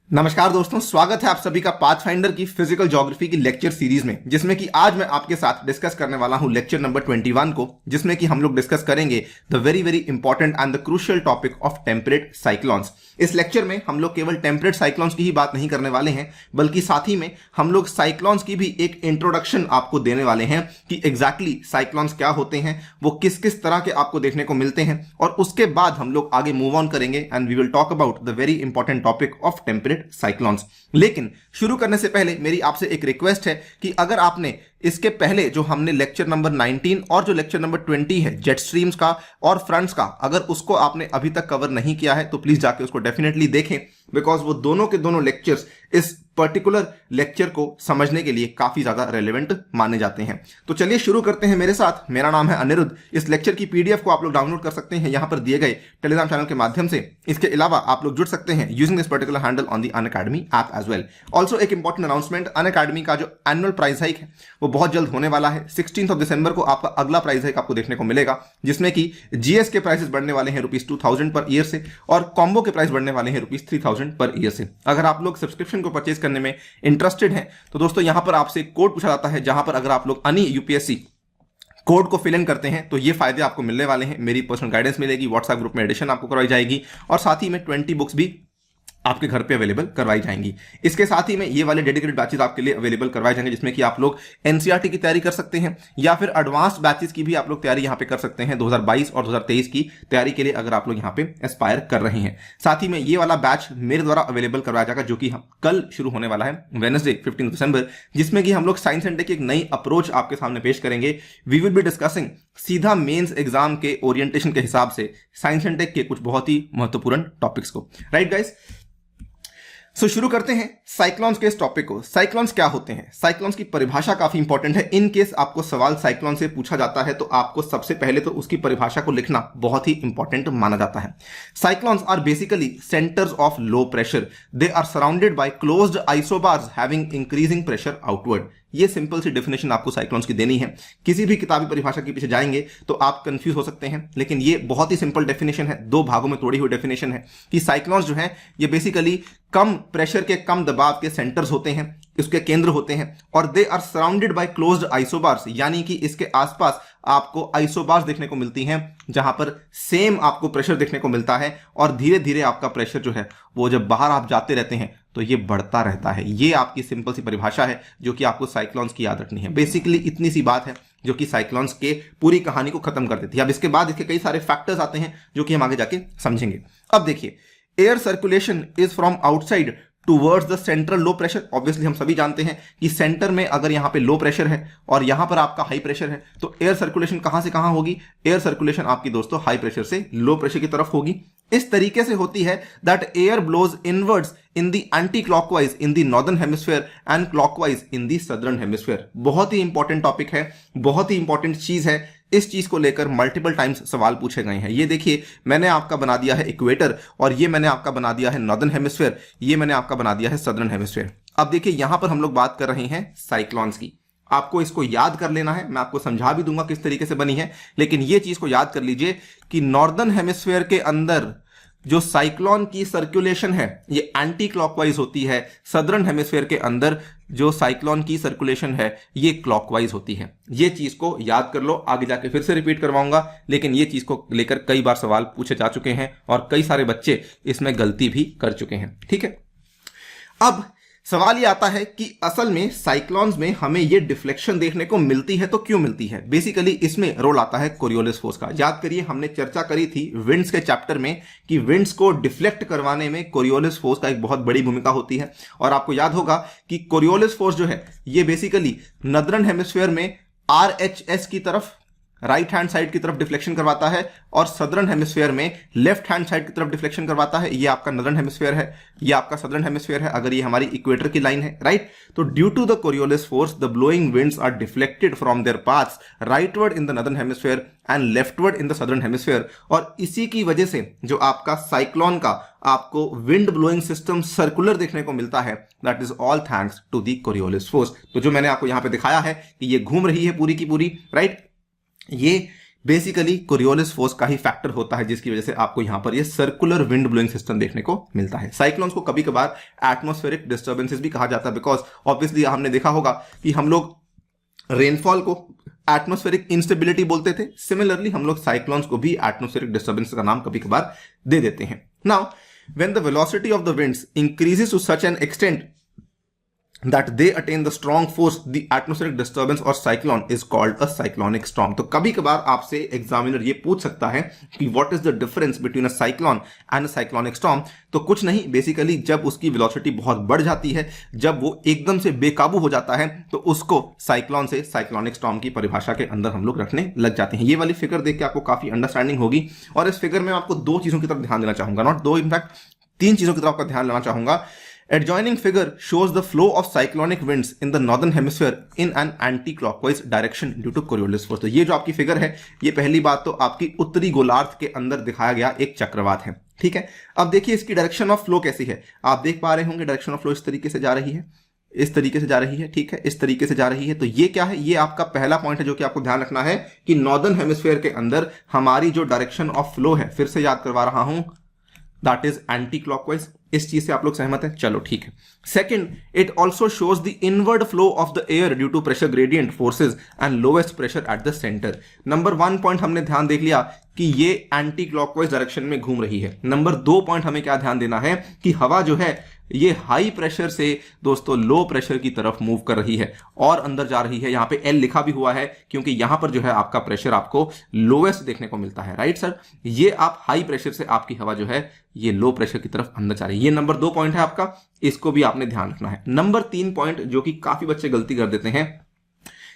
नमस्कार दोस्तों, स्वागत है आप सभी का पाथफाइंडर की फिजिकल ज्योग्राफी की लेक्चर सीरीज में, जिसमें कि आज मैं आपके साथ डिस्कस करने वाला हूं लेक्चर नंबर 21 को, जिसमें कि हम लोग डिस्कस करेंगे the very very important and the crucial topic of temperate cyclones. इस लेक्चर में हम लोग केवल टेम्परेट साइक्लोन्स की ही बात नहीं करने वाले हैं, बल्कि साथ ही में हम लोग साइक्लोन्स की भी एक इंट्रोडक्शन आपको देने वाले हैं कि एग्जैक्टली साइक्लोन्स क्या होते हैं, वो किस किस तरह के आपको देखने को मिलते हैं, और उसके बाद हम लोग आगे मूव ऑन करेंगे and we will talk about the very important topic of temperate cyclones. लेकिन शुरू करने से पहले मेरी आपसे एक रिक्वेस्ट है कि अगर आपने इसके पहले जो हमने लेक्चर नंबर 19 और जो लेक्चर नंबर 20 है जेट स्ट्रीम्स का और फ्रंट्स का, अगर उसको आपने अभी तक कवर नहीं किया है तो प्लीज जाके उसको डेफिनेटली देखें, बिकॉज वो दोनों के दोनों लेक्चर्स इस पर्टिकुलर लेक्चर को समझने के लिए काफी ज्यादा रेलेवेंट माने जाते हैं। तो चलिए शुरू करते हैं मेरे साथ। मेरा नाम है अनिरुद्ध। इस लेक्चर की पीडीएफ को आप लोग डाउनलोड कर सकते हैं यहां पर दिए गए टेलीग्राम चैनल के माध्यम से। इसके अलावा आप लोग जुड़ सकते हैं using this particular handle on the Unacademy app as well. Also एक इंपॉर्टेंट अनाउंसमेंट, अनअकैडमी का जो एनुअल प्राइस हाइक है वो बहुत जल्द होने वाला है। 16 दिसंबर को आपका अगला प्राइस हाइक आपको देखने को मिलेगा, जिसमें कि जीएस के प्राइसेस बढ़ने वाले हैं ₹2000 पर ईयर से, और कॉम्बो के प्राइस बढ़ने वाले हैं ₹3000 पर ईयर से। अगर आप लोग सब्सक्रिप्शन को परचेज करने में इंटरेस्टेड हैं तो दोस्तों यहां पर आपसे कोड पूछा जाता है, जहां पर अगर आप लोग अनि यूपीएससी कोड को फिल इन करते हैं तो ये फायदे आपको मिलने वाले हैं। मेरी पर्सनल गाइडेंस मिलेगी, व्हाट्सएप ग्रुप में एडिशन आपको करवाई जाएगी, और साथ ही में 20 बुक्स भी आपके घर पे अवेलेबल करवाई जाएंगी। इसके साथ ही में ये वाले डेडिकेटेड बैचेस आपके लिए अवेलेबल करवाए जाएंगे, जिसमें कि आप लोग एनसीईआरटी की तैयारी कर सकते हैं या फिर एडवांस्ड बैचेस की भी आप लोग तैयारी यहां पे कर सकते हैं 2022 और 2023 की तैयारी के लिए, अगर आप लोग यहां पे एस्पायर कर रहे हैं। साथ ही में ये वाला बैच मेरे द्वारा अवेलेबल करवाया जाएगा, जो कि कल शुरू होने वाला है वेडनेसडे 15 दिसंबर, जिसमें कि हम लोग साइंस एंड टेक की एक नई अप्रोच आपके सामने पेश करेंगे। वी विल बी डिस्कसिंग सीधा मेंस एग्जाम के ओरिएंटेशन के हिसाब से साइंस एंड टेक के कुछ बहुत ही महत्वपूर्ण टॉपिक्स को। राइट गाइस, सो शुरू करते हैं साइक्लोन्स के इस टॉपिक को। साइक्लोन्स क्या होते हैं? साइक्लोन्स की परिभाषा काफी इंपॉर्टेंट है। इन केस आपको सवाल साइक्लोन से पूछा जाता है तो आपको सबसे पहले तो उसकी परिभाषा को लिखना बहुत ही इंपॉर्टेंट माना जाता है। Cyclones are basically centres of low pressure. They are surrounded by closed isobars having increasing pressure outward. ये सिंपल सी डेफिनेशन आपको साइक्लोन्स की देनी है। किसी भी किताबी परिभाषा के पीछे जाएंगे तो आप कंफ्यूज हो सकते हैं, लेकिन ये बहुत ही सिंपल डेफिनेशन है, दो भागों में तोड़ी हुई डेफिनेशन है कि साइक्लोन्स जो है ये बेसिकली कम प्रेशर के, कम दबाव के सेंटर्स होते हैं, इसके केंद्र होते हैं, और they are surrounded by closed isobars, यानी कि इसके आसपास आपको आइसोबार्स देखने को मिलती हैं जहां पर सेम आपको प्रेशर देखने को मिलता है, और धीरे धीरे आपका प्रेशर जो है वो जब बाहर आप जाते रहते हैं तो ये बढ़ता रहता है। ये आपकी सिंपल सी परिभाषा है जो कि आपको साइक्लोन्स की याद रखनी है। बेसिकली इतनी सी बात है जो कि साइक्लोन्स के पूरी कहानी को खत्म कर देती है। अब इसके बाद इसके कई सारे फैक्टर्स आते हैं जो कि हम आगे जाके समझेंगे। अब देखिए, air circulation is from outside towards the central low pressure. Obviously हम सभी जानते हैं कि सेंटर में अगर यहां पे लो प्रेशर है और यहां पर आपका हाई प्रेशर है तो एयर सर्कुलेशन कहां से कहां होगी? एयर सर्कुलेशन आपकी दोस्तों हाई प्रेशर से लो प्रेशर की तरफ होगी। इस तरीके से होती है that air blows inwards in the anti clockwise in the northern hemisphere and clockwise in the southern hemisphere. बहुत ही इंपॉर्टेंट टॉपिक है, बहुत ही इंपॉर्टेंट चीज है। इस चीज को लेकर मल्टीपल टाइम्स सवाल पूछे गए हैं। ये देखिए, मैंने आपका बना दिया है इक्वेटर, और ये मैंने आपका बना दिया है नॉर्दर्न हेमिस्फीयर, ये मैंने आपका बना दिया है सदर्न हेमिस्फीयर। अब देखिए, यहां पर हम लोग बात कर रहे हैं साइक्लोन्स की। आपको इसको याद कर लेना है, मैं आपको समझा भी दूंगा किस तरीके से बनी है, लेकिन ये चीज को याद कर लीजिए कि नॉर्दर्न हेमिस्फीयर के अंदर जो साइक्लोन की सर्कुलेशन है ये एंटी क्लॉकवाइज होती है, सदर्न हेमिस्फीयर के अंदर जो साइक्लोन की सर्कुलेशन है ये क्लॉकवाइज होती है। ये चीज को याद कर लो, आगे जाके फिर से रिपीट करवाऊंगा, लेकिन ये चीज को लेकर कई बार सवाल पूछे जा चुके हैं और कई सारे बच्चे इसमें गलती भी कर चुके हैं। ठीक है, अब सवाल ये आता है कि असल में साइक्लोन्स में हमें ये डिफ्लेक्शन देखने को मिलती है तो क्यों मिलती है? बेसिकली इसमें रोल आता है कोरियोलिस फोर्स का। याद करिए, हमने चर्चा करी थी विंड्स के चैप्टर में कि विंड्स को डिफ्लेक्ट करवाने में कोरियोलिस फोर्स का एक बहुत बड़ी भूमिका होती है, और आपको याद होगा कि कोरियोलिस फोर्स जो है ये बेसिकली नॉर्दर्न हेमिस्फीयर में आरएचएस की तरफ, राइट हैंड साइड की तरफ डिफ्लेक्शन करवाता है, और सदर्न हेमिस्फीयर में लेफ्ट हैंड साइड की तरफ डिफ्लेक्शन करवाता है। ये आपका नॉर्दर्न हेमिस्फीयर है, ये आपका सदर्न हेमिस्फीयर है, अगर ये हमारी इक्वेटर की लाइन है। राइट, तो due to the Coriolis force the blowing winds are deflected from their paths rightward in the northern hemisphere and leftward in the southern hemisphere, और इसी की वजह से जो आपका साइक्लोन का आपको विंड ब्लोइंग सिस्टम सर्कुलर देखने को मिलता है, that is all thanks to the Coriolis force. तो जो मैंने आपको यहां पे दिखाया है कि ये घूम रही है पूरी की पूरी, राइट, ये बेसिकली कोरियोलिस फोर्स का ही फैक्टर होता है, जिसकी वजह से आपको यहां पर ये सर्कुलर विंड ब्लोइंग सिस्टम देखने को मिलता है। साइक्लोन्स को कभी कभार एटमॉस्फेरिक डिस्टर्बेंसेस भी कहा जाता है, बिकॉज ऑब्वियसली हमने देखा होगा कि हम लोग रेनफॉल को एटमॉस्फेरिक इंस्टेबिलिटी बोलते थे, सिमिलरली हम लोग साइक्लोन्स को भी एटमॉस्फेरिक डिस्टर्बेंस का नाम कभी कभार दे देते हैं। Now when the velocity of the winds increases to such an extent that they attain the strong force, the atmospheric disturbance or cyclone is called a cyclonic storm। तो कभी कभार आपसे एग्जामिनर ये पूछ सकता है कि what is the difference between a cyclone and a cyclonic storm। तो कुछ नहीं, बेसिकली जब उसकी वेलोसिटी बहुत बढ़ जाती है, जब वो एकदम से बेकाबू हो जाता है, तो उसको साइक्लोन से साइक्लोनिक स्टॉर्म की परिभाषा के अंदर हम लोग रखने लग जाते हैं। ये वाली फिगर देख के आपको काफी अंडरस्टैंडिंग होगी, और इस फिगर में आपको दो चीजों की तरफ ध्यान देना चाहूंगा, नॉट दो, इनफैक्ट तीन चीजों की तरफ आपका ध्यान लेना चाहूंगा। Adjoining figure shows the flow of cyclonic winds in the northern hemisphere in an anti-clockwise direction due to Coriolis force। तो ये जो आपकी फिगर है, ये पहली बात तो आपकी उत्तरी गोलार्ध के अंदर दिखाया गया एक चक्रवात है, ठीक है। अब देखिए इसकी डायरेक्शन ऑफ फ्लो कैसी है, आप देख पा रहे होंगे डायरेक्शन ऑफ फ्लो इस तरीके से जा रही है, इस तरीके से जा रही है, ठीक है, इस तरीके से जा रही है। तो ये क्या है, ये आपका पहला पॉइंट है जो कि आपको ध्यान रखना है कि नॉर्दर्न हेमिस्फीयर के अंदर हमारी जो डायरेक्शन ऑफ फ्लो है, फिर से याद करवा रहा हूं, दैट इज एंटी क्लॉकवाइज। इस चीज से आप लोग सहमत हैं, चलो ठीक है। Second, it also shows the inward flow of the air due to pressure gradient forces and lowest pressure at the centre. Number 1 point हमने ध्यान देख लिया कि ये एंटी क्लॉकवाइज डायरेक्शन में घूम रही है। नंबर 2 पॉइंट हमें क्या ध्यान देना है कि हवा जो है ये हाई प्रेशर से दोस्तों लो प्रेशर की तरफ मूव कर रही है और अंदर जा रही है। यहां पे एल लिखा भी हुआ है क्योंकि यहां पर जो है आपका प्रेशर आपको लोएस्ट देखने को मिलता है, राइट सर। ये आप हाई प्रेशर से आपकी हवा जो है ये लो प्रेशर की तरफ अंदर जा रही है। ये नंबर 2 पॉइंट है आपका, इसको भी आपने ध्यान रखना है। नंबर 3 पॉइंट जो कि काफी बच्चे गलती कर देते हैं,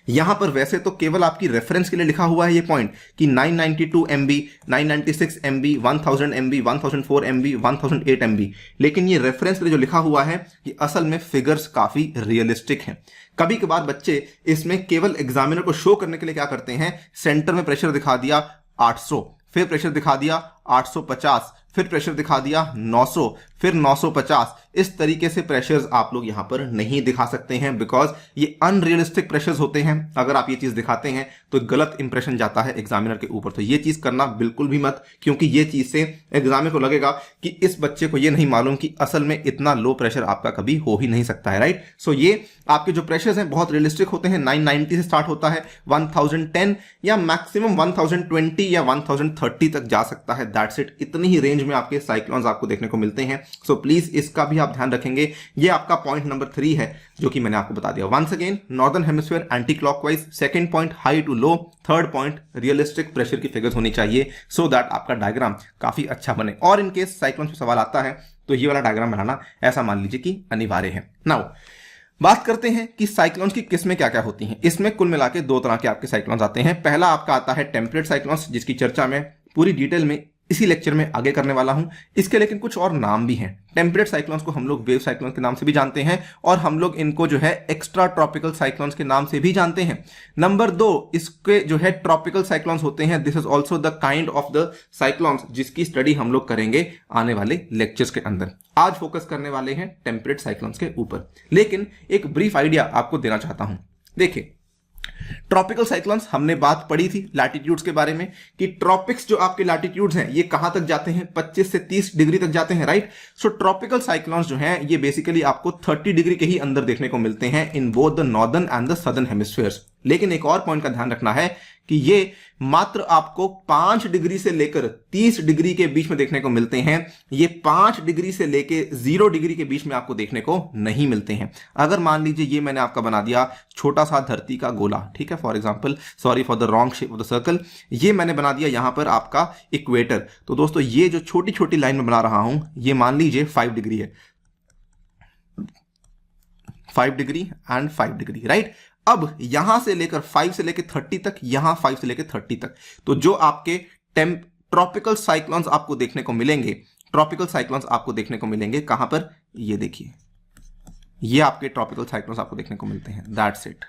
यहां पर वैसे तो केवल आपकी रेफरेंस के लिए लिखा हुआ है ये पॉइंट कि 992 MB, 996 MB, 1000 MB, 1004 MB, 1008 MB, लेकिन ये रेफरेंस के लिए जो लिखा हुआ है ये असल में फिगर्स काफी रियलिस्टिक हैं। कभी कभार बच्चे इसमें केवल एग्जामिनर को शो करने के लिए क्या करते हैं, सेंटर में प्रेशर दिखा दिया 800, फिर प्रेशर दिखा दिया 850, फिर प्रेशर दिखा दिया 900, फिर 950। इस तरीके से प्रेशर्स आप लोग यहां पर नहीं दिखा सकते हैं, बिकॉज ये अनरियलिस्टिक प्रेशर्स होते हैं। अगर आप ये चीज दिखाते हैं तो गलत इंप्रेशन जाता है एग्जामिनर के ऊपर। तो ये चीज करना बिल्कुल भी मत, क्योंकि ये चीज से एग्जामिनर को लगेगा कि इस बच्चे को ये नहीं मालूम कि असल में इतना लो प्रेशर आपका कभी हो ही नहीं सकता है, राइट। सो ये आपके जो प्रेशर्स हैं बहुत रियलिस्टिक होते हैं। 990 से स्टार्ट होता है, 1010 या मैक्सिमम 1020 या 1030 तक जा सकता है, दैट्स इट। इतनी ही रेंज में आपके साइक्लोन्स आपको देखने को मिलते हैं। सो प्लीज इसका भी आप ध्यान रखेंगे। ये आपका पॉइंट नंबर 3 है जो कि मैंने आपको बता दिया। Once again, northern hemisphere anti clockwise, second point high to low, third point realistic pressure की फिगर्स होनी चाहिए सो दैट आपका डायग्राम काफी अच्छा बने। और इन केस साइक्लोन पे सवाल आता है तो ये वाला डायग्राम बनाना ऐसा मान लीजिए कि अनिवार्य है। नाउ बात करते हैं कि साइक्लोन्स की किस्में क्या क्या होती हैं। इसमें कुल मिला के 2 तरह के आपके साइक्लोन्स आते हैं। पहला आपका आता है टेम्परेट साइक्लोन्स, जिसकी चर्चा मैं पूरी डिटेल में इसी लेक्चर में आगे करने वाला हूं। इसके लेकिन कुछ और नाम भी हैं। टेम्परेट साइक्लोन्स को हम लोग वेव साइक्लोन्स के नाम से भी जानते हैं और हम लोग इनको जो है एक्स्ट्रा ट्रॉपिकल साइक्लोन्स के नाम से भी जानते हैं। नंबर 2, इसके जो है ट्रॉपिकल साइक्लोन्स होते हैं। This is also the kind of the cyclones जिसकी स्टडी हम लोग करेंगे आने वाले लेक्चर्स के अंदर। आज फोकस करने वाले हैं टेम्परेट साइक्लोन्स के ऊपर, लेकिन एक ब्रीफ आइडिया आपको देना चाहता हूं। देखिए, ट्रॉपिकल साइक्लोन्स हमने बात पढ़ी थी लैटिट्यूड्स के बारे में कि ट्रॉपिक्स जो आपके लैटिट्यूड्स हैं ये कहां तक जाते हैं, 25 से 30 डिग्री तक जाते हैं, राइट। सो ट्रॉपिकल साइक्लोन्स जो हैं ये बेसिकली आपको 30 डिग्री के ही अंदर देखने को मिलते हैं इन both the northern and the southern hemispheres. लेकिन एक और पॉइंट का ध्यान रखना है कि ये मात्र आपको 5 डिग्री से लेकर 30 डिग्री के बीच में देखने को मिलते हैं। ये 5 डिग्री से लेकर 0 डिग्री के बीच में आपको देखने को नहीं मिलते हैं। अगर मान लीजिए ये मैंने आपका बना दिया छोटा सा धरती का गोला, ठीक है, for example, sorry for the wrong shape of the circle, ये मैंने बना दिया यहां पर आपका इक्वेटर। तो दोस्तों ये जो छोटी छोटी लाइन में बना रहा हूं ये मान लीजिए 5 डिग्री है, 5 डिग्री एंड 5 डिग्री, राइट। अब यहां से लेकर 5 से लेकर 30 तक, यहां 5 से लेकर 30 तक, तो जो आपके ट्रॉपिकल साइक्लोन्स आपको देखने को मिलेंगे, ट्रॉपिकल साइक्लोन्स आपको देखने को मिलेंगे कहां पर, ये देखिए, ये आपके ट्रॉपिकल साइक्लोन्स आपको देखने को मिलते हैं, दैट्स इट,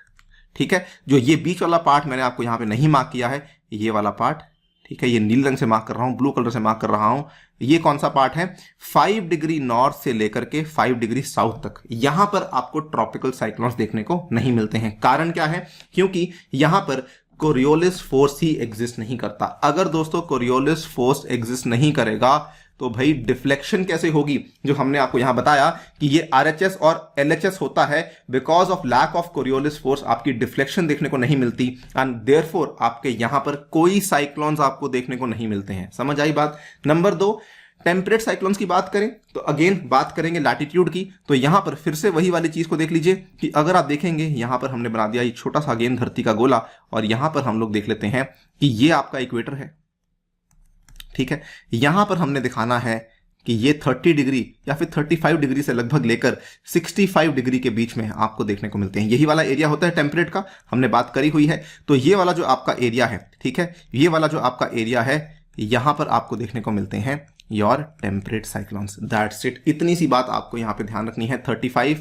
ठीक है। जो ये बीच वाला पार्ट मैंने आपको यहां पे नहीं मार्क किया है, ये वाला पार्ट, ठीक है, ये नीले रंग से मार्क कर रहा हूं, ब्लू कलर से मार्क कर रहा हूं। ये कौन सा पार्ट है, 5 डिग्री नॉर्थ से लेकर के 5 डिग्री साउथ तक, यहां पर आपको ट्रॉपिकल साइक्लोन्स देखने को नहीं मिलते हैं। कारण क्या है, क्योंकि यहां पर कोरियोलिस फोर्स ही एग्जिस्ट नहीं करता। अगर दोस्तों कोरियोलिस फोर्स एग्जिस्ट नहीं करेगा तो भाई डिफ्लेक्शन कैसे होगी, जो हमने आपको यहां बताया कि ये आरएचएस और एलएचएस होता है because of lack of Coriolis force आपकी डिफ्लेक्शन देखने को नहीं मिलती एंड देयरफॉर आपके यहां पर कोई साइक्लोन्स आपको देखने को नहीं मिलते हैं। समझ आई बात। नंबर 2, टेम्परेट साइक्लोन्स की बात करें तो अगेन बात करेंगे लैटिट्यूड की, तो यहां पर फिर से वही वाली चीज को देख लीजिए कि अगर आप देखेंगे यहां पर हमने बना दिया एक छोटा सा अगेन धरती का गोला और यहां पर हम लोग देख लेते हैं कि ये आपका इक्वेटर है, ठीक है। यहां पर हमने दिखाना है कि ये 30 डिग्री या फिर 35 डिग्री से लगभग लेकर 65 डिग्री के बीच में आपको देखने को मिलते हैं। यही वाला एरिया होता है टेम्परेट का, हमने बात करी हुई है। तो ये वाला जो आपका एरिया है, ठीक है, ये वाला जो आपका एरिया है यहां पर आपको देखने को मिलते हैं your temperate cyclones. That's it. इतनी सी बात आपको यहां पे ध्यान रखनी है। 35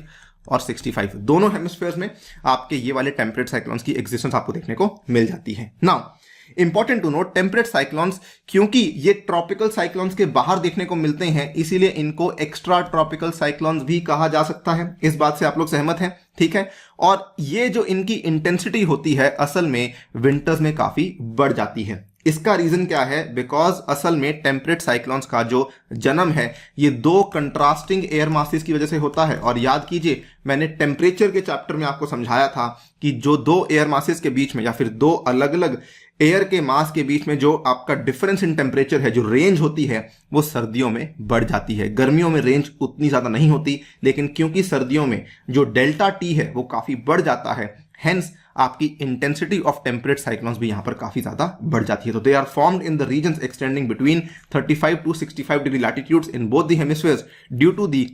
और 65 दोनों हेमिस्फीयर्स में आपके ये वाले टेम्परेट साइक्लोन्स की एग्जिस्टेंस आपको देखने को मिल जाती है। Now important to note, temperate cyclones क्योंकि ये ट्रॉपिकल साइक्लोन्स के बाहर देखने को मिलते हैं इसीलिए इनको एक्स्ट्रा ट्रॉपिकल साइक्लोन्स भी कहा जा सकता है। इस बात से आप लोग सहमत हैं, ठीक है। और ये जो इनकी इंटेंसिटी होती है असल में विंटर्स में काफी बढ़ जाती है। इसका रीजन क्या है? बिकॉज असल में टेम्परेट साइक्लोन्स का जो जन्म है ये दो कंट्रास्टिंग एयर मासेस की वजह से होता है। और याद कीजिए मैंने टेम्परेचर के चैप्टर में आपको समझाया था कि जो दो एयर मासेस के बीच में या फिर दो अलग अलग एयर के मास के बीच में जो आपका डिफरेंस इन टेम्परेचर है, जो रेंज होती है, वो सर्दियों में बढ़ जाती है। गर्मियों में रेंज उतनी ज्यादा नहीं होती, लेकिन क्योंकि सर्दियों में जो डेल्टा टी है वो काफी बढ़ जाता है, हेंस आपकी इंटेंसिटी ऑफ टेम्परेट साइक्लोन्स भी यहां पर काफी ज्यादा बढ़ जाती है। तो they are formed in the regions extending between 35 to 65 degree latitudes in both the hemispheres due to the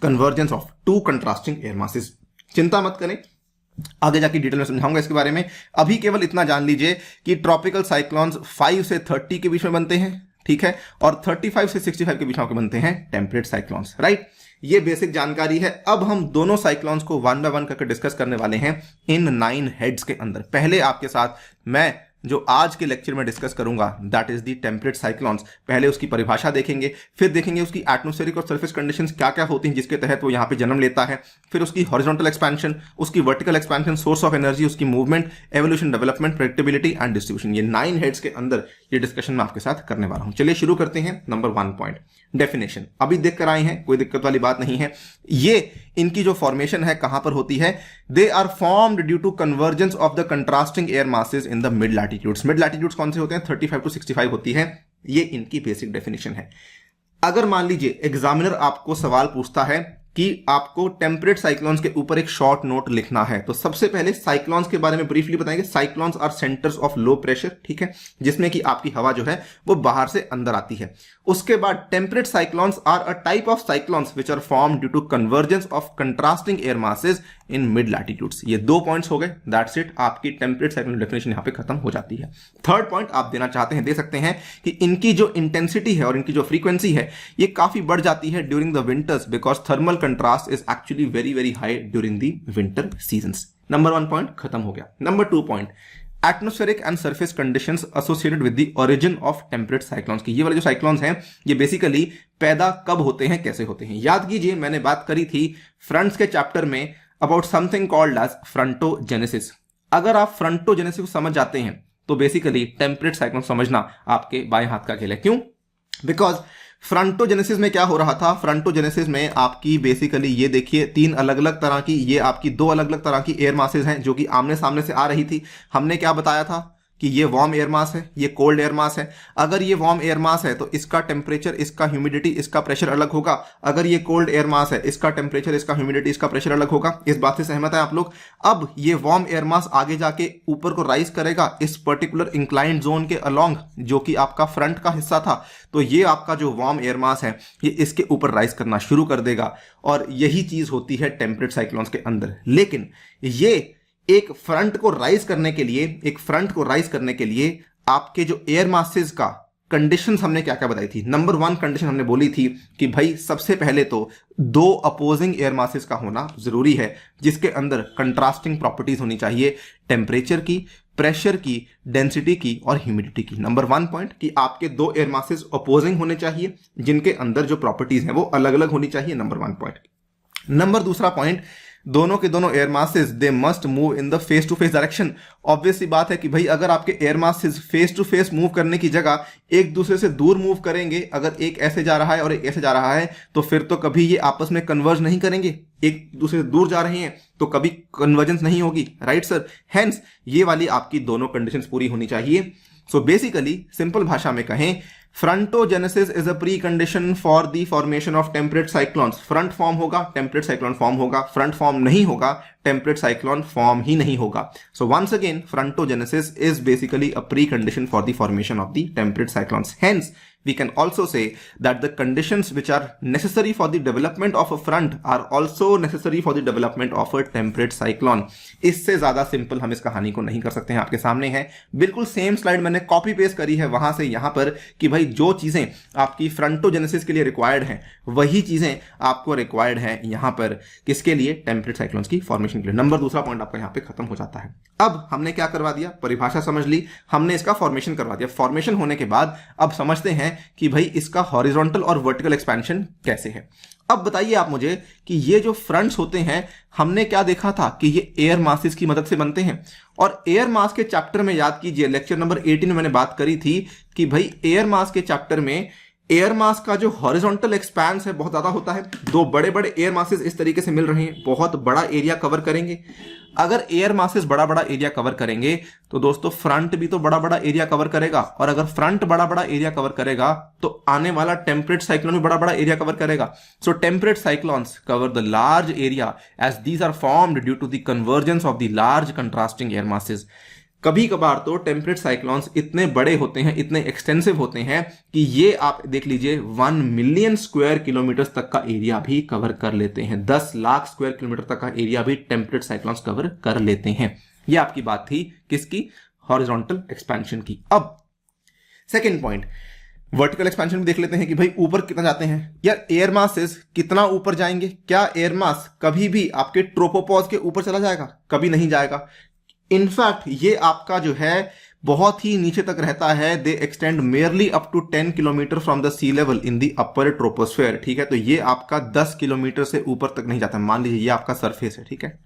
convergence of two contrasting air masses. चिंता मत करें, आगे जाके डिटेल में समझाऊंगा इसके बारे में। अभी केवल इतना जान लीजिए कि ट्रॉपिकल साइक्लोन्स 5 से 30 के बीच में बनते हैं, ठीक है, और 35 से 65 के बीच में बनते हैं टेम्परेट साइक्लोन्स, राइट। ये बेसिक जानकारी है। अब हम दोनों साइक्लोन्स को वन बाय वन करके डिस्कस करने वाले हैं इन 9 हेड्स के अंदर। पहले आपके साथ मैं जो आज के लेक्चर में डिस्कस करूंगा that is the temperate cyclones. पहले उसकी परिभाषा देखेंगे, फिर देखेंगे उसकी एटमॉस्फेरिक और सरफेस कंडीशंस क्या क्या होती हैं जिसके तहत वो यहां पे जन्म लेता है, फिर उसकी हॉरिजॉन्टल एक्सपेंशन, उसकी vertical expansion, source of energy, उसकी movement, evolution, development, predictability and distribution. ये 9 हेड्स के अंदर ये डिस्कशन मैं आपके साथ करने वाला हूं। चलिए शुरू करते हैं। Number 1 point, definition. अभी देख कर आए हैं, कोई दिक्कत वाली बात नहीं है। ये इनकी जो फॉर्मेशन है कहां पर होती है? They are formed due to convergence of the contrasting air masses in the mid latitudes. Mid latitudes कौन से होते हैं? 35 to 65 होती है। ये इनकी बेसिक डेफिनेशन है। अगर मान लीजिए एग्जामिनर आपको सवाल पूछता है कि आपको टेम्परेट साइक्लोन्स के ऊपर एक शॉर्ट नोट लिखना है, तो सबसे पहले साइक्लोन्स के बारे में ब्रीफली बताएंगे। Cyclones are centres of low pressure, ठीक है, जिसमें कि आपकी हवा जो है वो बाहर से अंदर आती है। उसके बाद temperate cyclones are a type of cyclones which are formed due to convergence of contrasting air masses in mid latitudes. ये 2 पॉइंट्स हो गए, दैट्स इट। आपकी टेम्परेट साइक्लोन डेफिनेशन यहां पे खत्म हो जाती है। थर्ड पॉइंट आप देना चाहते हैं, दे सकते हैं कि इनकी जो इंटेंसिटी है और इनकी जो फ्रीक्वेंसी है ये काफी बढ़ जाती है during the winters because thermal contrast is actually very very high during the winter seasons. Number 1 point खत्म हो गया। Number 2 point, atmospheric and surface conditions associated with the origin of temperate cyclones की। ये वाले जो साइक्लोन्स हैं ये basically पैदा कब होते हैं, कैसे होते हैं? याद कीजिए मैंने बात करी थी फ्रंट्स के चैप्टर में about something called as frontogenesis. अगर आप फ्रंटोजेनेसिस को समझ जाते हैं तो बेसिकली टेम्परेट साइक्लोन समझना आपके बाएं हाथ का खेल है। क्यों? बिकॉज फ्रंटोजेनेसिस में क्या हो रहा था? फ्रंटोजेनेसिस में आपकी बेसिकली ये देखिए 3 अलग अलग तरह की, ये आपकी 2 अलग अलग तरह की एयर मासेस हैं जो कि आमने सामने से आ रही थी। हमने क्या बताया था कि ये वार्म एयर मास है, ये कोल्ड एयर मास है। अगर ये वार्म एयर मास है तो इसका टेम्परेचर, इसका ह्यूमिडिटी, इसका प्रेशर अलग होगा। अगर ये कोल्ड एयर मास है, इसका टेम्परेचर, इसका ह्यूमिडिटी, इसका प्रेशर अलग होगा। इस बात से सहमत है आप लोग? अब ये वार्म एयर मास आगे जाके ऊपर को राइज करेगा इस पर्टिकुलर इंक्लाइंड जोन के अलोंग, जो कि आपका फ्रंट का हिस्सा था। तो ये आपका जो वार्म एयर मास है ये इसके ऊपर राइज करना शुरू कर देगा और यही चीज होती है टेम्परेट साइक्लोन्स के अंदर। लेकिन ये एक फ्रंट को राइज करने के लिए आपके जो एयर मासेस का कंडीशंस हमने क्या क्या बताई थी? नंबर 1 कंडीशन हमने बोली थी कि भाई सबसे पहले तो 2 अपोजिंग एयर मासेस का होना जरूरी है जिसके अंदर कंट्रास्टिंग प्रॉपर्टीज होनी चाहिए, टेम्परेचर की, प्रेशर की, डेंसिटी की और ह्यूमिडिटी की। नंबर 1 पॉइंट कि आपके 2 एयर मासेस अपोजिंग होने चाहिए जिनके अंदर जो प्रॉपर्टीज हैं वो अलग अलग होनी चाहिए। नंबर 1 पॉइंट। नंबर दूसरा पॉइंट, दोनों के दोनों air masses they must move in the face to face direction. Obvious सी बात है कि भाई अगर आपके air masses face to face move करने की जगह एक दूसरे से दूर मूव करेंगे, अगर एक ऐसे जा रहा है और एक ऐसे जा रहा है, तो फिर तो कभी ये आपस में कन्वर्ज नहीं करेंगे। एक दूसरे से दूर जा रहे हैं तो कभी कन्वर्जेंस नहीं होगी, राइट सर। हेंस ये वाली आपकी दोनों कंडीशंस पूरी होनी चाहिए। सो बेसिकली सिंपल भाषा में कहें, frontogenesis is a pre condition for the formation of temperate cyclones. Front form होगा, टेम्परेट साइक्लोन फॉर्म होगा। फ्रंट फॉर्म नहीं होगा, टेम्परेट साइक्लोन फॉर्म ही नहीं होगा। So once again, frontogenesis is basically a pre condition for the formation of the temperate cyclones. Hence we can also say that the conditions which are necessary for the development of a front are also necessary for the development of a temperate cyclone। इससे ज्यादा simple हम इस कहानी को नहीं कर सकते हैं। आपके सामने है बिल्कुल सेम स्लाइड मैंने कॉपी पेस्ट करी है वहां से यहां पर, कि भाई जो चीजें आपकी फ्रंटोजेनेसिस के लिए रिक्वायर्ड हैं वही चीजें आपको रिक्वायर्ड है यहां पर, किसके लिए? टेम्परेट साइक्लोन्स की फॉर्मेशन के लिए। नंबर दूसरा पॉइंट आपका यहां पे खत्म हो जाता है। अब हमने क्या करवा दिया? परिभाषा समझ ली, हमने इसका फॉर्मेशन करवा दिया। फॉर्मेशन होने के बाद अब समझते हैं कि भाई इसका हॉरिजॉन्टल और वर्टिकल एक्सपेंशन कैसे है। अब बताइए आप मुझे कि ये जो फ्रंट्स होते हैं, हमने क्या देखा था कि ये एयर मासेस की मदद से बनते हैं। और एयर मास के चैप्टर में याद कीजिए, लेक्चर नंबर 18 में मैंने बात करी थी कि भाई एयर मास के चैप्टर में एयर मास का जो हॉरिजॉन्टल एक्सपेंस है बहुत ज्यादा होता है। दो बड़े बड़े एयर मासेस इस तरीके से मिल रहे हैं, बहुत बड़ा एरिया कवर करेंगे। अगर एयर मासेस बड़ा बड़ा एरिया कवर करेंगे तो दोस्तों फ्रंट भी तो बड़ा बड़ा एरिया कवर करेगा, और अगर फ्रंट बड़ा बड़ा एरिया कवर करेगा तो आने वाला टेम्परेट साइक्लोन भी बड़ा बड़ा एरिया कवर करेगा। So temperate cyclones cover the large area as these are formed due to the convergence of the large contrasting air masses. कभी कभार तो टेम्परेट साइक्लोन्स इतने बड़े होते हैं, इतने एक्सटेंसिव होते हैं कि ये आप देख लीजिए 1 मिलियन स्क्वायर किलोमीटर तक का एरिया भी कवर कर लेते हैं। 10 लाख स्क्वायर किलोमीटर तक का एरिया भी टेम्परेट साइक्लोन्स कवर कर लेते हैं। ये आपकी बात थी किसकी? हॉरिजॉन्टल एक्सपेंशन की। अब सेकेंड पॉइंट, वर्टिकल एक्सपेंशन भी देख लेते हैं कि भाई ऊपर कितना जाते हैं। यार एयर मासेस कितना ऊपर जाएंगे? क्या एयर मास कभी भी आपके ट्रोपोपॉज के ऊपर चला जाएगा? कभी नहीं जाएगा। इनफैक्ट ये आपका जो है बहुत ही नीचे तक रहता है। They extend merely up to 10 kilometre from the sea level in the upper troposphere. ठीक है, तो ये आपका 10 किलोमीटर से ऊपर तक नहीं जाता। मान लीजिए ये आपका सरफेस है, ठीक है,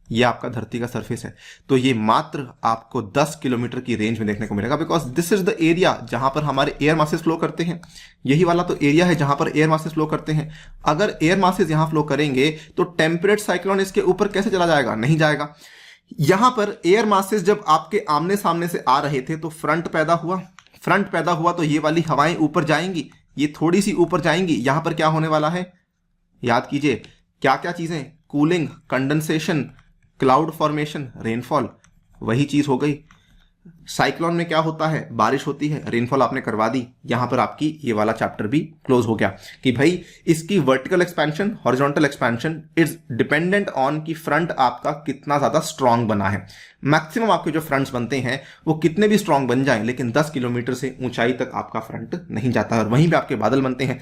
ये आपका धरती का सरफेस है, तो ये मात्र आपको 10 किलोमीटर की रेंज में देखने को मिलेगा, because this is the area जहां पर हमारे एयर मासेस फ्लो करते हैं। यही वाला तो एरिया है जहां पर एयर मासेस फ्लो करते हैं। अगर एयर मासेस यहां फ्लो करेंगे तो टेम्परेट साइक्लोन इसके ऊपर कैसे चला जाएगा? नहीं जाएगा। यहां पर एयर मासेस जब आपके आमने सामने से आ रहे थे तो फ्रंट पैदा हुआ। फ्रंट पैदा हुआ तो ये वाली हवाएं ऊपर जाएंगी, ये थोड़ी सी ऊपर जाएंगी। यहां पर क्या होने वाला है? याद कीजिए क्या क्या चीजें? Cooling, condensation, cloud formation, rainfall. वही चीज हो गई। साइक्लोन में क्या होता है? बारिश होती है, रेनफॉल आपने करवा दी। यहां पर आपकी ये वाला चैप्टर भी क्लोज हो गया कि भाई इसकी vertical expansion, horizontal expansion is dependent on कि फ्रंट आपका कितना ज्यादा स्ट्रांग बना है। मैक्सिमम आपके जो फ्रंट्स बनते हैं वो कितने भी स्ट्रांग बन जाएं, लेकिन 10 किलोमीटर से ऊंचाई तक आपका फ्रंट नहीं जाता है। और वहीं पे आपके बादल बनते हैं,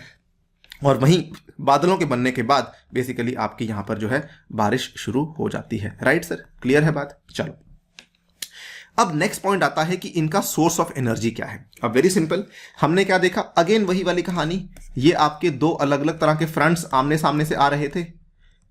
और वहीं बादलों के बनने के बाद बेसिकली आपके यहां पर जो है बारिश शुरू हो जाती है। राइट सर, क्लियर है बात? चलो अब नेक्स्ट पॉइंट आता है कि इनका सोर्स ऑफ एनर्जी क्या है। अब वेरी सिंपल, हमने क्या देखा? अगेन वही वाली कहानी। ये आपके दो अलग अलग तरह के फ्रंट्स आमने सामने से आ रहे थे।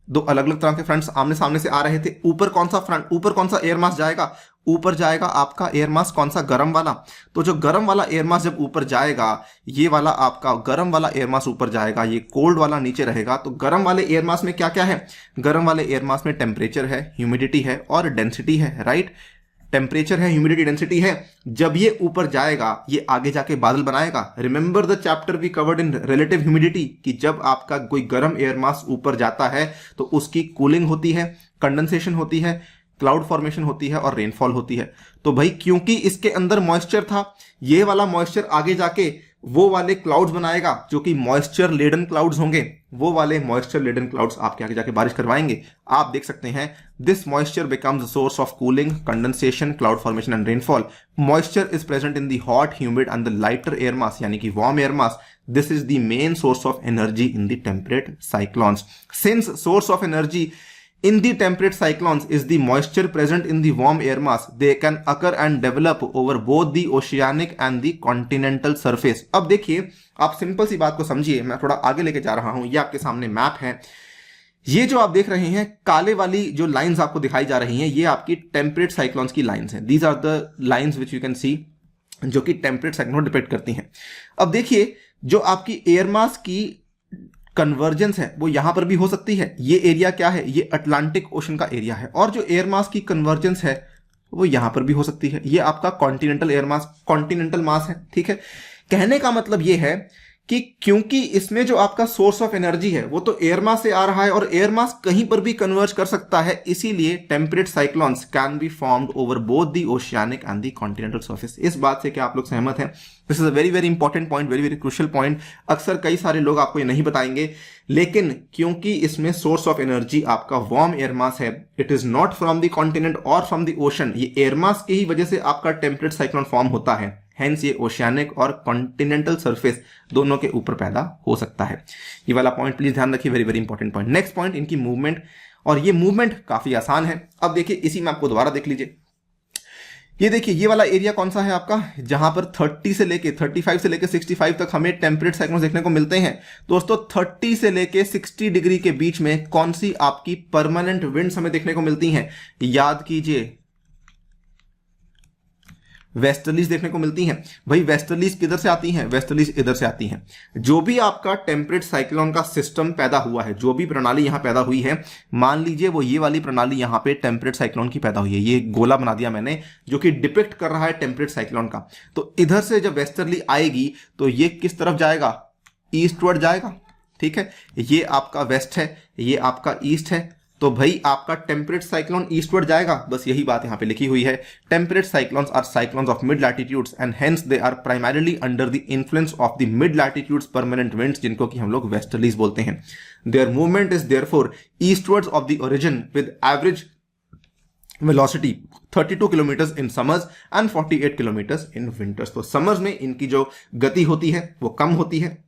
दो अलग अलग तरह के फ्रंट्स आमने सामने से आ रहे थे। ऊपर कौन सा फ्रंट, ऊपर कौन सा एयर मास जाएगा? ऊपर जाएगा आपका एयर मास कौन सा? गर्म वाला। तो जो गर्म वाला एयर मास जब ऊपर जाएगा, ये वाला आपका गर्म वाला एयर मास ऊपर जाएगा, ये कोल्ड वाला नीचे रहेगा। तो गर्म वाले एयर मास में क्या क्या है? गर्म वाले एयर मास में टेम्परेचर है, ह्यूमिडिटी है और डेंसिटी है। राइट, टेम्परेचर है, ह्यूमिडिटी, डेंसिटी है। जब ये ऊपर जाएगा ये आगे जाके बादल बनाएगा। Remember the chapter we covered in relative humidity कि जब आपका कोई गर्म एयर मास ऊपर जाता है तो उसकी कूलिंग होती है, कंडेंसेशन होती है, क्लाउड फॉर्मेशन होती है और रेनफॉल होती है। तो भाई क्योंकि इसके अंदर मॉइस्चर था, ये वाला मॉइस्चर आगे जाके वो वाले क्लाउड्स बनाएगा जो कि मॉइस्चर लेडन क्लाउड्स होंगे। वो वाले मॉइस्चर लेडन क्लाउड्स आपके आगे जाके बारिश करवाएंगे। आप देख सकते हैं this moisture becomes the source of cooling, condensation, cloud formation and rainfall. Moisture is present in the hot, humid and the lighter air mass, यानी कि warm air mass. This is the main source of energy in the temperate cyclones. Since source of energy in the temperate cyclones is the moisture present in the warm air mass, they can occur and develop over both the oceanic and the continental surface। अब देखिए, आप simple सी बात को समझिए, मैं थोड़ा आगे लेके जा रहा हूं। ये आपके सामने मैप है। ये जो आप देख रहे हैं काले वाली जो लाइंस आपको दिखाई जा रही हैं, ये आपकी टेम्परेट साइक्लोन्स की लाइंस हैं। These are the lines which you can see, जो कि टेम्परेट साइक्लोन डिपेक्ट करती हैं। अब देखिए, जो आपकी एयर मास की कन्वर्जेंस है वो यहां पर भी हो सकती है। ये एरिया क्या है, ये अटलांटिक ओशन का एरिया है। और जो एयर मास की कन्वर्जेंस है वो यहां पर भी हो सकती है। ये आपका कॉन्टिनेंटल एयर मास, कॉन्टिनेंटल मास है, ठीक है। कहने का मतलब ये है कि क्योंकि इसमें जो आपका सोर्स ऑफ एनर्जी है वो तो एयर मास से आ रहा है और एयर मास कहीं पर भी कन्वर्ज कर सकता है, इसीलिए temperate cyclones can be formed over both the oceanic and the continental surface. इस बात से क्या आप लोग सहमत हैं? This is a very very important point, very very crucial point. अक्सर कई सारे लोग आपको ये नहीं बताएंगे, लेकिन क्योंकि इसमें सोर्स ऑफ एनर्जी आपका वार्म एयर मास है, it is not from the continent और फ्रॉम द ओशन, ये एयर मास की ही वजह से आपका टेम्परेट साइक्लोन फॉर्म होता है। हेंस ये ओशियानिक और कॉन्टिनेंटल सरफेस दोनों के ऊपर पैदा हो सकता है। ये वाला पॉइंट प्लीज ध्यान रखिए, very very important point. Next point, इनकी मूवमेंट, और ये मूवमेंट काफी आसान है। अब देखिए, इसी में आपको दोबारा देख लीजिए, ये देखिए ये वाला एरिया कौन सा है आपका, जहां पर 35 से लेके 65 तक हमें टेम्परेट साइक्लोन देखने को मिलते हैं। दोस्तों 30 से लेके 60 डिग्री के बीच में कौन सी आपकी परमानेंट विंड्स हमें देखने को मिलती हैं? याद कीजिए, वेस्टर्लीज देखने को मिलती हैं। भाई वेस्टर्लीज किधर से आती हैं? वेस्टर्लीज इधर से आती हैं। जो भी आपका टेम्परेट साइक्लोन का सिस्टम पैदा हुआ है, जो भी प्रणाली यहां पैदा हुई है, मान लीजिए वो ये वाली प्रणाली यहां पे टेम्परेट साइक्लोन की पैदा हुई है। ये गोला बना दिया मैंने जो कि डिपिक्ट कर रहा है टेम्परेट साइक्लोन का। तो इधर से जब वेस्टर्ली आएगी तो ये किस तरफ जाएगा? ईस्टवर्ड जाएगा, ठीक है। ये आपका वेस्ट है, ये आपका ईस्ट है, तो भाई आपका टेम्परेट साइक्लोन ईस्टवर्ड जाएगा। बस यही बात यहां पे लिखी हुई है। Temperate cyclones are cyclones of mid latitudes and hence they are primarily under the influence of the mid latitudes permanent winds, जिनको कि हम लोग वेस्टर्लीज बोलते हैं। Their movement is therefore eastwards of the origin with average velocity 32 kilometre in summers and 48 kilometre in winters. तो summers में इनकी जो गति होती है वो कम होती है,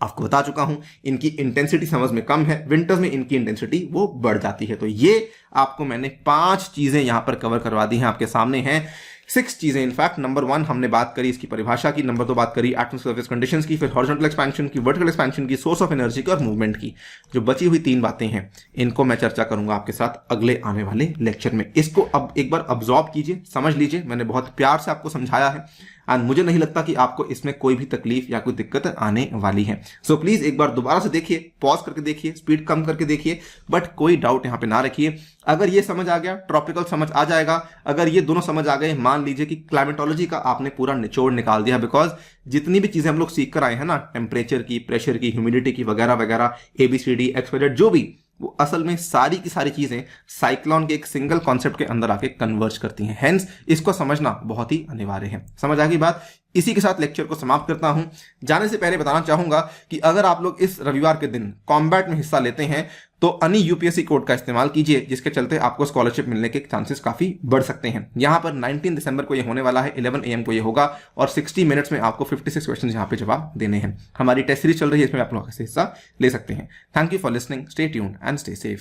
आपको बता चुका हूं। इनकी इंटेंसिटी समझ में कम है, विंटर्स में इनकी इंटेंसिटी वो बढ़ जाती है। तो ये आपको मैंने 5 चीजें यहां पर कवर करवा दी हैं, आपके सामने हैं 6 चीजें। इनफैक्ट नंबर 1 हमने बात करी इसकी परिभाषा की, नंबर 2 बात करी एटमॉस्फेरिक सर्फेस कंडीशंस की, फिर हॉरिजॉन्टल एक्सपेंशन की, वर्टिकल एक्सपेंशन की, सोर्स ऑफ एनर्जी की और मूवमेंट की। जो बची हुई 3 बातें हैं इनको मैं चर्चा करूंगा आपके साथ अगले आने वाले लेक्चर में। इसको अब एक बार ऑब्जॉर्व कीजिए, समझ लीजिए, मैंने बहुत प्यार से आपको समझाया है एंड मुझे नहीं लगता कि आपको इसमें कोई भी तकलीफ या कोई दिक्कत आने वाली है। सो प्लीज एक बार दोबारा से देखिए, पॉज करके देखिए, स्पीड कम करके देखिए, बट कोई डाउट यहां पे ना रखिए। अगर ये समझ आ गया, ट्रॉपिकल समझ आ जाएगा। अगर ये दोनों समझ आ गए, मान लीजिए कि क्लाइमेटोलॉजी का आपने पूरा निचोड़ निकाल दिया। बिकॉज जितनी भी चीजें हम लोग सीख कर आए हैं ना, टेम्परेचर की, प्रेशर की, ह्यूमिडिटी की, वगैरह वगैरह, ABCD XYZ, जो भी, वो असल में सारी की सारी चीजें साइक्लोन के एक सिंगल कॉन्सेप्ट के अंदर आके कन्वर्ज करती हैं। हेंस इसको समझना बहुत ही अनिवार्य है। समझ आ गई बात? इसी के साथ लेक्चर को समाप्त करता हूं। जाने से पहले बताना चाहूंगा कि अगर आप लोग इस रविवार के दिन कॉम्बैट में हिस्सा लेते हैं तो अनि UPSC कोड का इस्तेमाल कीजिए, जिसके चलते आपको स्कॉलरशिप मिलने के चांसेस काफी बढ़ सकते हैं। यहां पर 19 दिसंबर को ये होने वाला है, 11 AM को ये होगा और 60 मिनट्स में आपको 56 क्वेश्चन यहां पे जवाब देने हैं। हमारी टेस्ट सीरीज चल रही है, इसमें आप लोग हिस्सा ले सकते हैं। Thank you for listening, stay tuned and stay safe.